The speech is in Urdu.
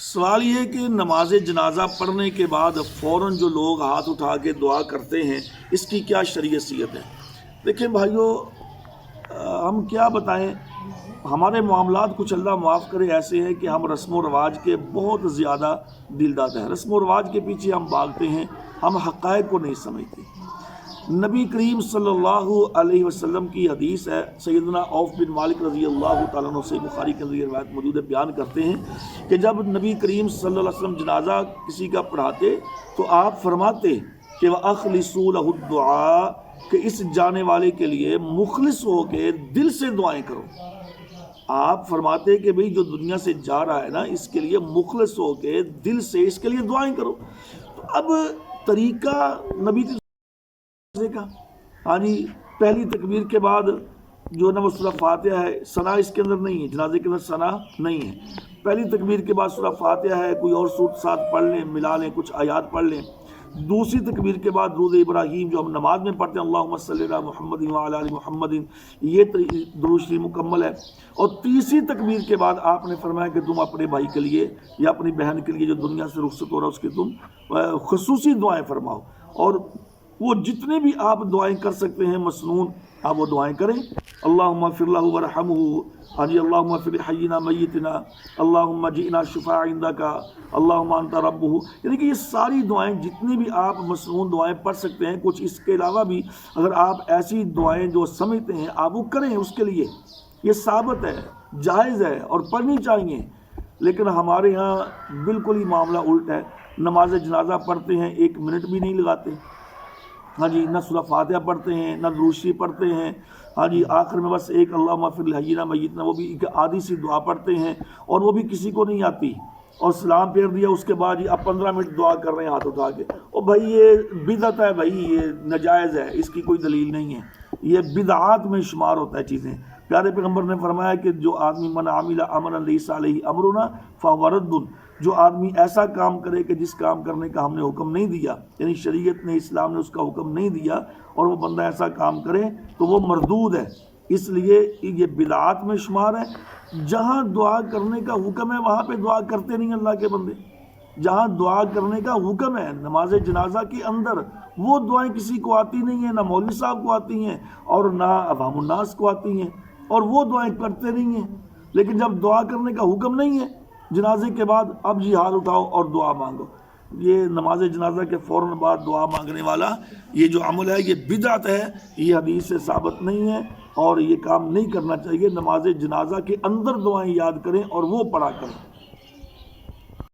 سوال یہ ہے کہ نماز جنازہ پڑھنے کے بعد فوراً جو لوگ ہاتھ اٹھا کے دعا کرتے ہیں اس کی کیا شریعت ہے؟ دیکھیں بھائیو، ہم کیا بتائیں، ہمارے معاملات کچھ اللہ معاف کرے ایسے ہیں کہ ہم رسم و رواج کے بہت زیادہ دل دادا ہیں، رسم و رواج کے پیچھے ہم بھاگتے ہیں، ہم حقائق کو نہیں سمجھتے۔ نبی کریم صلی اللہ علیہ وسلم کی حدیث ہے، سیدنا عوف بن مالک رضی اللہ تعالیٰ عنہ سے بخاری کے اندر یہ روایت موجود ہے، بیان کرتے ہیں کہ جب نبی کریم صلی اللہ علیہ وسلم جنازہ کسی کا پڑھاتے تو آپ فرماتے کہ وَأَخْلِصُوا لَهُ الدُّعَاء، کہ اس جانے والے کے لیے مخلص ہو کے دل سے دعائیں کرو۔ آپ فرماتے کہ بھئی جو دنیا سے جا رہا ہے نا، اس کے لیے مخلص ہو کے دل سے اس کے لیے دعائیں کرو۔ تو اب طریقہ نبی کا، ہاں جی، پہلی تکبیر کے بعد جو نا وہ سورہ فاتحہ ہے، ثنا اس کے اندر نہیں ہے، جنازے کے اندر ثنا نہیں ہے۔ پہلی تکبیر کے بعد سورہ فاتحہ ہے، کوئی اور سورت ساتھ پڑھ لیں، ملا لیں، کچھ آیات پڑھ لیں۔ دوسری تکبیر کے بعد درود ابراہیم جو ہم نماز میں پڑھتے ہیں، اللہم صلی علی محمد وعلی آل محمد، یہ درود شریف مکمل ہے۔ اور تیسری تکبیر کے بعد آپ نے فرمایا کہ تم اپنے بھائی کے لیے یا اپنی بہن کے لیے جو دنیا سے رخصت ہو رہا ہے اس کے تم خصوصی دعائیں فرماؤ، اور وہ جتنے بھی آپ دعائیں کر سکتے ہیں مسنون آپ وہ دعائیں کریں۔ اللہم اغفر لہ ورحمہ، ہاں جی، اللہم اغفر حینا میتنا، اللہم جئنا شفاء عندک، اللہم انت ربہ، یعنی کہ یہ ساری دعائیں جتنی بھی آپ مسنون دعائیں پڑھ سکتے ہیں۔ کچھ اس کے علاوہ بھی اگر آپ ایسی دعائیں جو سمجھتے ہیں آپ وہ کریں، اس کے لیے یہ ثابت ہے، جائز ہے اور پڑھنی چاہیے۔ لیکن ہمارے ہاں بالکل ہی معاملہ الٹ ہے، نماز جنازہ پڑھتے ہیں 1 منٹ بھی نہیں لگاتے، ہاں جی، نہ سورہ فاتحہ پڑھتے ہیں، نہ درود شریف پڑھتے ہیں، ہاں جی، آخر میں بس ایک اللہم اغفر لحینا میتنا، وہ بھی ایک آدھی سی دعا پڑھتے ہیں اور وہ بھی کسی کو نہیں آتی، اور سلام پھیر دیا اس کے بعد جی اب 15 منٹ دعا کر رہے ہیں ہاتھ اٹھا کے۔ اور بھائی یہ بدعت ہے، بھائی یہ ناجائز ہے، اس کی کوئی دلیل نہیں ہے، یہ بدعات میں شمار ہوتا ہے چیزیں۔ پیارے پیغمبر نے فرمایا کہ جو آدمی من عمل عملا لیس علیہ امرنا فہو رد، جو آدمی ایسا کام کرے کہ جس کام کرنے کا ہم نے حکم نہیں دیا، یعنی شریعت نے، اسلام نے اس کا حکم نہیں دیا، اور وہ بندہ ایسا کام کرے تو وہ مردود ہے۔ اس لیے یہ بدعات میں شمار ہے۔ جہاں دعا کرنے کا حکم ہے وہاں پہ دعا کرتے نہیں اللہ کے بندے، جہاں دعا کرنے کا حکم ہے نماز جنازہ کے اندر وہ دعائیں کسی کو آتی نہیں ہیں، نہ مولوی صاحب کو آتی ہیں اور نہ عوام الناس کو آتی ہیں، اور وہ دعائیں کرتے نہیں ہیں۔ لیکن جب دعا کرنے کا حکم نہیں ہے جنازے کے بعد، اب جی ہاتھ اٹھاؤ اور دعا مانگو، یہ نماز جنازہ کے فوراً بعد دعا مانگنے والا یہ جو عمل ہے یہ بدعت ہے، یہ حدیث سے ثابت نہیں ہے اور یہ کام نہیں کرنا چاہیے۔ نماز جنازہ کے اندر دعائیں یاد کریں اور وہ پڑھا کریں۔